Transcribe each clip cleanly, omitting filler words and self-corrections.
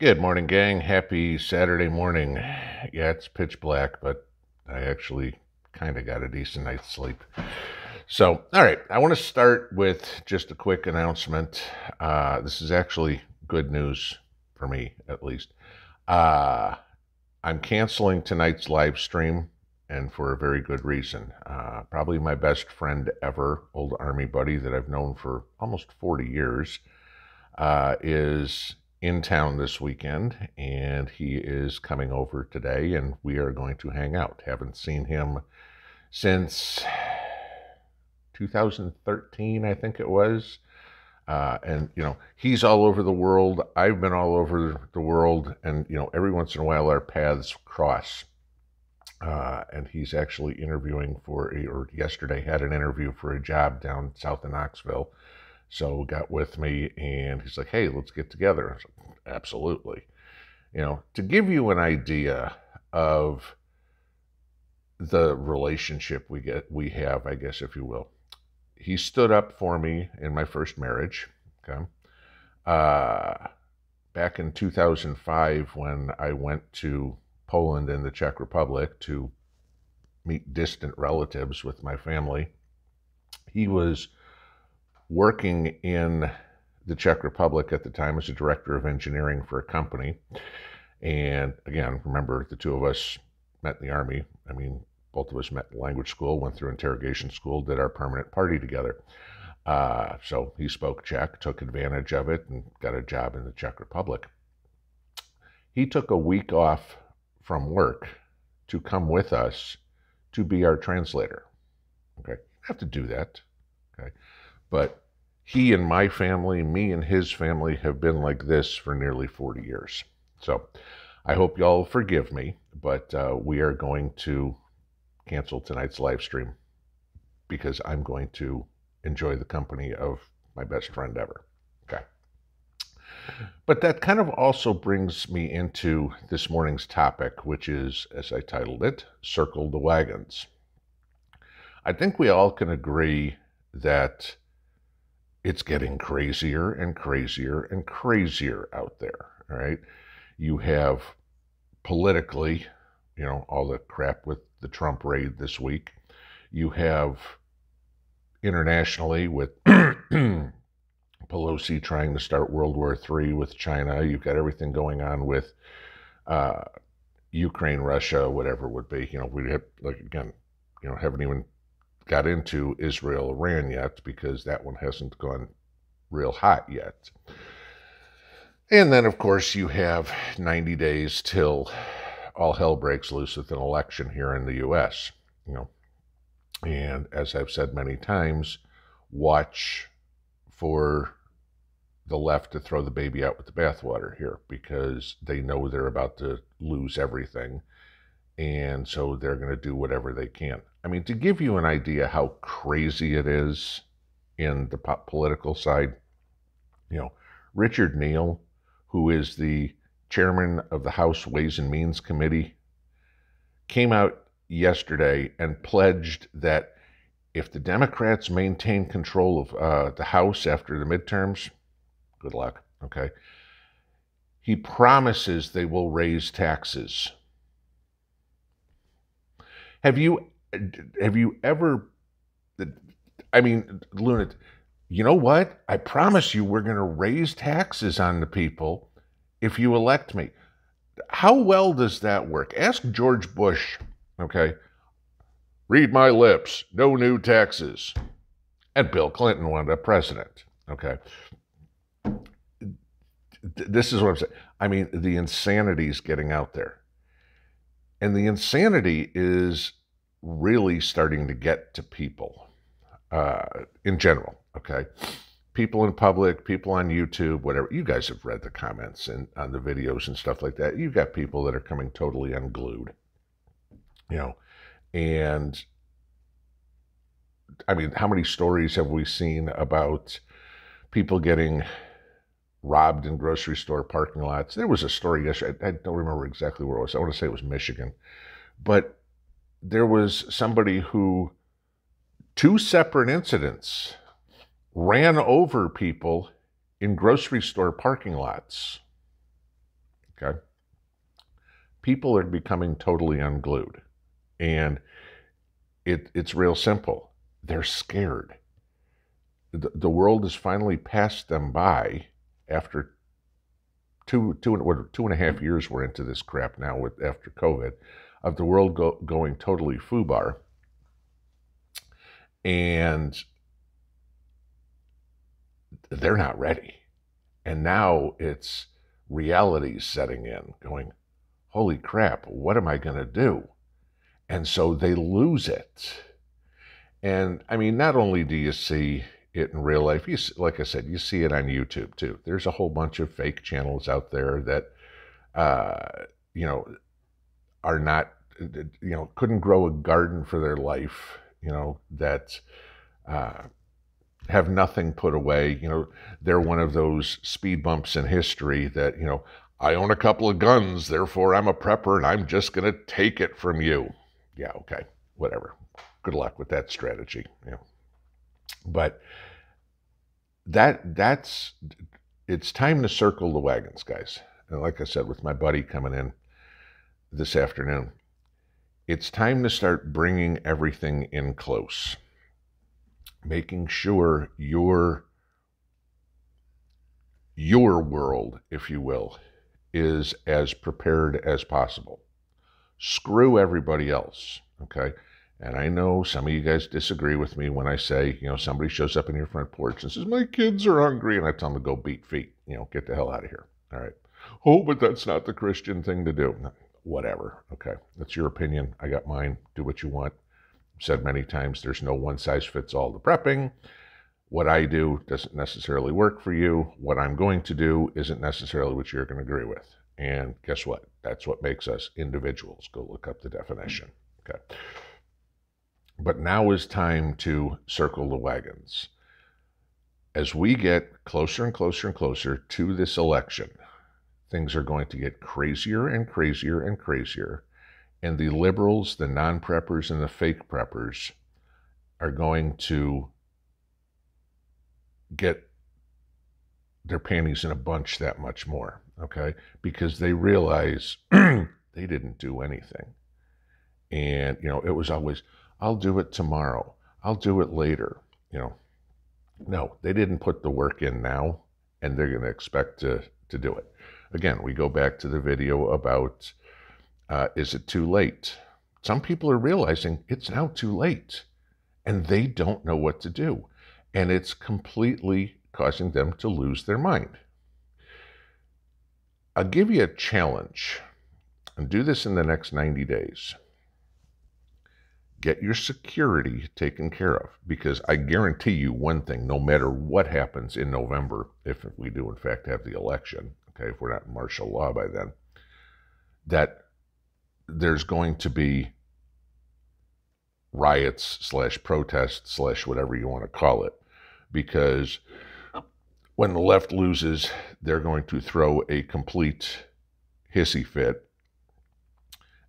Good morning, gang. Happy Saturday morning. Yeah, it's pitch black, but I actually kind of got a decent night's sleep. So, all right, I want to start with just a quick announcement. This is actually good news for me, at least. Uh, I'm canceling tonight's live stream, and for a very good reason. Probably my best friend ever, old Army buddy that I've known for almost 40 years, is in town this weekend, and he is coming over today, and we are going to hang out. Haven't seen him since 2013, I think it was. And, he's all over the world. I've been all over the world, and, every once in a while our paths cross. And he's actually interviewing or yesterday had an interview for a job down south of Knoxville. So got with me, and he's like, "Hey, let's get together." I was like, "Absolutely." To give you an idea of the relationship we have, I guess, if you will. He stood up for me in my first marriage. Okay. Uh, Back in 2005, when I went to Poland and the Czech Republic to meet distant relatives with my family, he was working in the Czech Republic at the time as a director of engineering for a company. And again, remember, the two of us met in the Army. I mean, both of us met in language school, went through interrogation school, did our permanent party together. So he spoke Czech, took advantage of it, and got a job in the Czech Republic. He took a week off from work to come with us to be our translator. Okay, you have to do that. Okay, but he and my family, me and his family, have been like this for nearly 40 years. So I hope y'all forgive me, but we are going to cancel tonight's live stream because I'm going to enjoy the company of my best friend ever. Okay. But that kind of also brings me into this morning's topic, which is, as I titled it, Circle the Wagons. I think we all can agree that it's getting crazier and crazier and crazier out there, all right? You have politically, all the crap with the Trump raid this week. You have internationally with Pelosi trying to start World War III with China. You've got everything going on with Ukraine, Russia, whatever it would be. We have, haven't even got into Israel, Iran yet because that one hasn't gone real hot yet. And then, of course, you have 90 days till all hell breaks loose with an election here in the U.S. And as I've said many times, watch for the left to throw the baby out with the bathwater here because they know they're about to lose everything. And so they're going to do whatever they can. I mean, to give you an idea how crazy it is in the political side, Richard Neal, who is the chairman of the House Ways and Means Committee, came out yesterday and pledged that if the Democrats maintain control of the House after the midterms, good luck, okay? He promises they will raise taxes. Have you ever, I mean, Luna, you know what? I promise you we're going to raise taxes on the people if you elect me. How well does that work? Ask George Bush, okay? Read my lips, no new taxes. And Bill Clinton wound up president, okay? This is what I'm saying. I mean, the insanity is getting out there. And the insanity is really starting to get to people in general, okay? People in public, people on YouTube, whatever. You guys have read the comments on the videos and stuff like that. You've got people that are coming totally unglued, and I mean, how many stories have we seen about people getting robbed in grocery store parking lots? There was a story yesterday. I don't remember exactly where it was. I want to say it was Michigan. But there was somebody who, two separate incidents, ran over people in grocery store parking lots. okay? People are becoming totally unglued. And it's real simple. They're scared. The world has finally passed them by after two and a half years we're into this crap now after COVID, of the world going totally foobar. And they're not ready. And now it's reality setting in, going, holy crap, what am I going to do? And so they lose it. And I mean, not only do you see it in real life, like I said, you see it on YouTube too. There's a whole bunch of fake channels out there that, you know, are not, you know, couldn't grow a garden for their life, you know, that have nothing put away. You know, they're one of those speed bumps in history that, you know, I own a couple of guns, therefore I'm a prepper and I'm just going to take it from you. Yeah, okay, whatever. Good luck with that strategy. You know. But it's time to circle the wagons, guys. And like I said, with my buddy coming in this afternoon, it's time to start bringing everything in close, making sure your world, if you will, is as prepared as possible. Screw everybody else, okay? And I know some of you guys disagree with me when I say, you know, somebody shows up in your front porch and says, my kids are hungry, and I tell them to go beat feet, you know, get the hell out of here, all right? Oh, but that's not the Christian thing to do. No, whatever, okay? That's your opinion. I got mine. Do what you want. I've said many times, there's no one-size-fits-all to prepping. What I do doesn't necessarily work for you. What I'm going to do isn't necessarily what you're going to agree with. And guess what? That's what makes us individuals. Go look up the definition, okay? But now is time to circle the wagons. As we get closer and closer and closer to this election, things are going to get crazier and crazier and crazier. And the liberals, the non-preppers, and the fake preppers are going to get their panties in a bunch that much more, okay? Because they realize they didn't do anything. And, you know, it was always, I'll do it tomorrow. I'll do it later. You know, no, they didn't put the work in now, and they're going to expect to do it. Again, we go back to the video about, is it too late? Some people are realizing it's now too late, and they don't know what to do. And it's completely causing them to lose their mind. I'll give you a challenge, and do this in the next 90 days. Get your security taken care of, because I guarantee you one thing, no matter what happens in November, if we do in fact have the election, okay, if we're not in martial law by then, that there's going to be riots / protests / whatever you want to call it, because when the left loses, they're going to throw a complete hissy fit,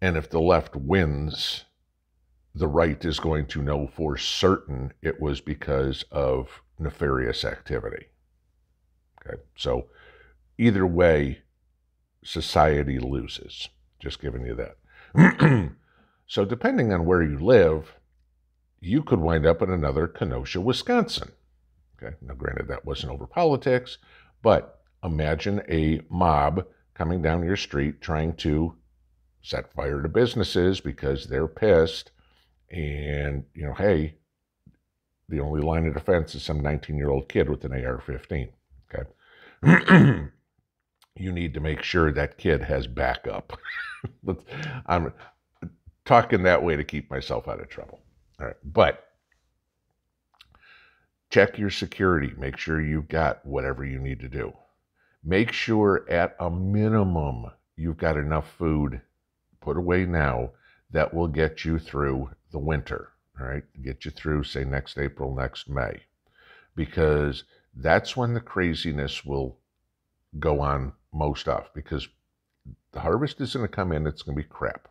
and if the left wins, the right is going to know for certain it was because of nefarious activity. Okay, so either way, society loses. Just giving you that. So depending on where you live, you could wind up in another Kenosha, Wisconsin. Okay, now granted that wasn't over politics, but imagine a mob coming down your street trying to set fire to businesses because they're pissed. And, you know, hey, the only line of defense is some 19-year-old kid with an AR-15, okay? You need to make sure that kid has backup. I'm talking that way to keep myself out of trouble. All right, but check your security. Make sure you've got whatever you need to do. Make sure at a minimum you've got enough food put away now that will get you through the winter, all right? Get you through, say, next April, next May, because that's when the craziness will go on most of, because the harvest is going to come in, it's going to be crap.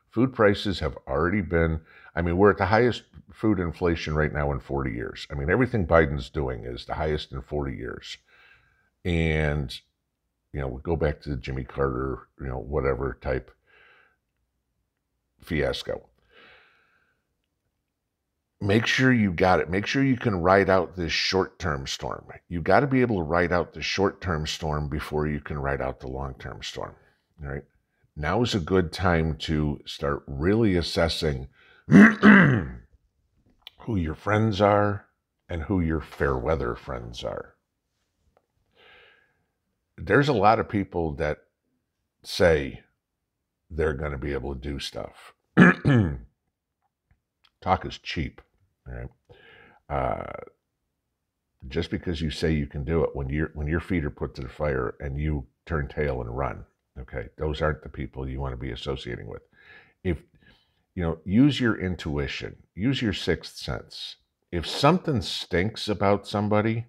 Food prices have already been, I mean, we're at the highest food inflation right now in 40 years. I mean, everything Biden's doing is the highest in 40 years. And, go back to the Jimmy Carter, whatever type fiasco. Make sure you got it. Make sure you can ride out this short-term storm. You got to be able to ride out the short-term storm before you can ride out the long-term storm. All right. Now is a good time to start really assessing who your friends are and who your fair weather friends are. There's a lot of people that say they're going to be able to do stuff. Talk is cheap. All right. Just because you say you can do it, when your feet are put to the fire and you turn tail and run, okay, those aren't the people you want to be associating with. If use your intuition, use your sixth sense. If something stinks about somebody,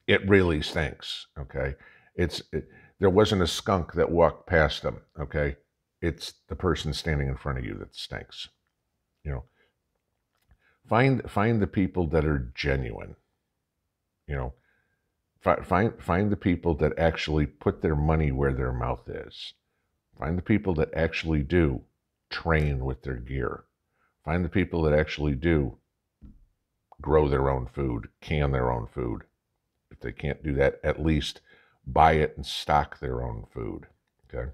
it really stinks. Okay, there wasn't a skunk that walked past them. Okay, it's the person standing in front of you that stinks. Find the people that are genuine. Find the people that actually put their money where their mouth is. Find the people that actually do train with their gear. Find the people that actually do grow their own food, can their own food. If they can't do that, at least buy it and stock their own food. Okay.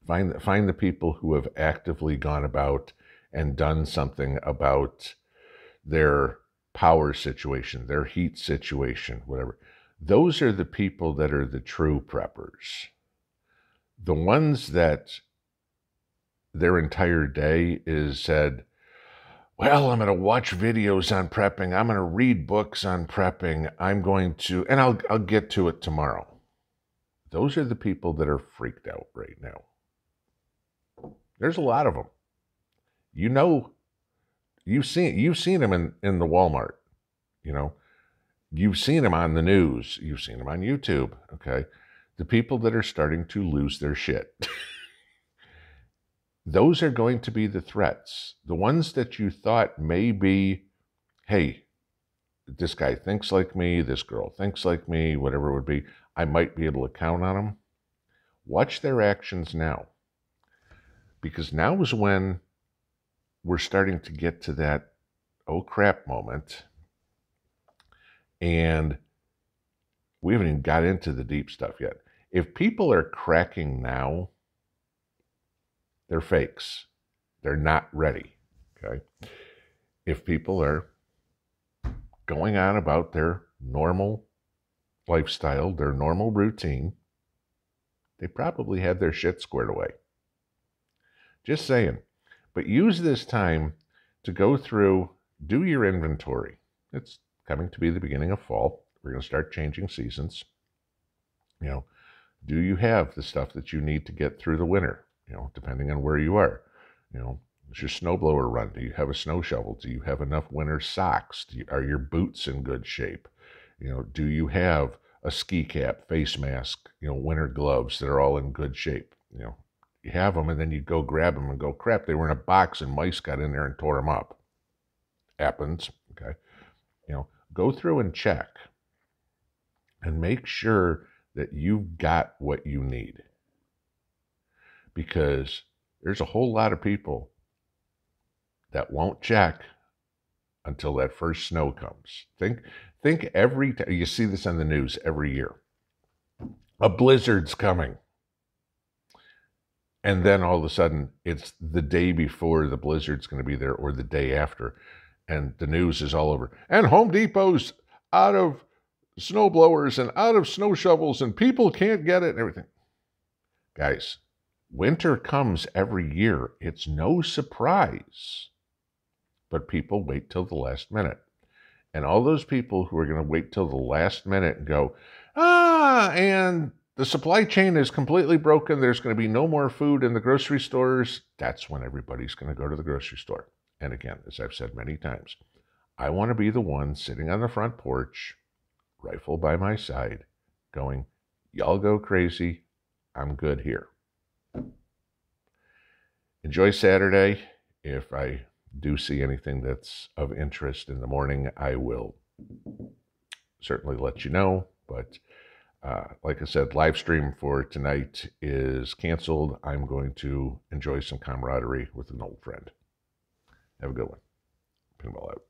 Find the people who have actively gone about and done something about their power situation, their heat situation, whatever. Those are the people that are the true preppers. The ones that their entire day is said, well, I'm going to watch videos on prepping. I'm going to read books on prepping. And I'll get to it tomorrow. Those are the people that are freaked out right now. There's a lot of them. You've seen them in the Walmart. You've seen them on the news. You've seen them on YouTube. Okay, the people that are starting to lose their shit. Those are going to be the threats. The ones that you thought may be, hey, this guy thinks like me, this girl thinks like me, whatever it would be, I might be able to count on them. Watch their actions now. Because now is when we're starting to get to that oh crap moment. And we haven't even got into the deep stuff yet. If people are cracking now, they're fakes. They're not ready. Okay. If people are going on about their normal lifestyle, their normal routine, they probably have their shit squared away. Just saying. But use this time to go through, do your inventory. It's coming to be the beginning of fall. We're going to start changing seasons. Do you have the stuff that you need to get through the winter? Depending on where you are. Is your snowblower run? Do you have a snow shovel? Do you have enough winter socks? Are your boots in good shape? Do you have a ski cap, face mask, winter gloves that are all in good shape? You have them, and then you go grab them and go, crap, they were in a box and mice got in there and tore them up. Happens. Okay. Go through and check and make sure that you've got what you need. Because there's a whole lot of people that won't check until that first snow comes. Think every time, you see this on the news every year. A blizzard's coming. And then all of a sudden, it's the day before the blizzard's going to be there or the day after. And the news is all over. And Home Depot's out of snow blowers and out of snow shovels and people can't get it and everything. Guys, winter comes every year. It's no surprise. But people wait till the last minute. And all those people who are going to wait till the last minute and go, and the supply chain is completely broken. There's going to be no more food in the grocery stores. That's when everybody's going to go to the grocery store. And again, as I've said many times, I want to be the one sitting on the front porch, rifle by my side, going, y'all go crazy. I'm good here. Enjoy Saturday. If I do see anything that's of interest in the morning, I will certainly let you know. But Like I said, live stream for tonight is canceled. I'm going to enjoy some camaraderie with an old friend. Have a good one. Pinball out.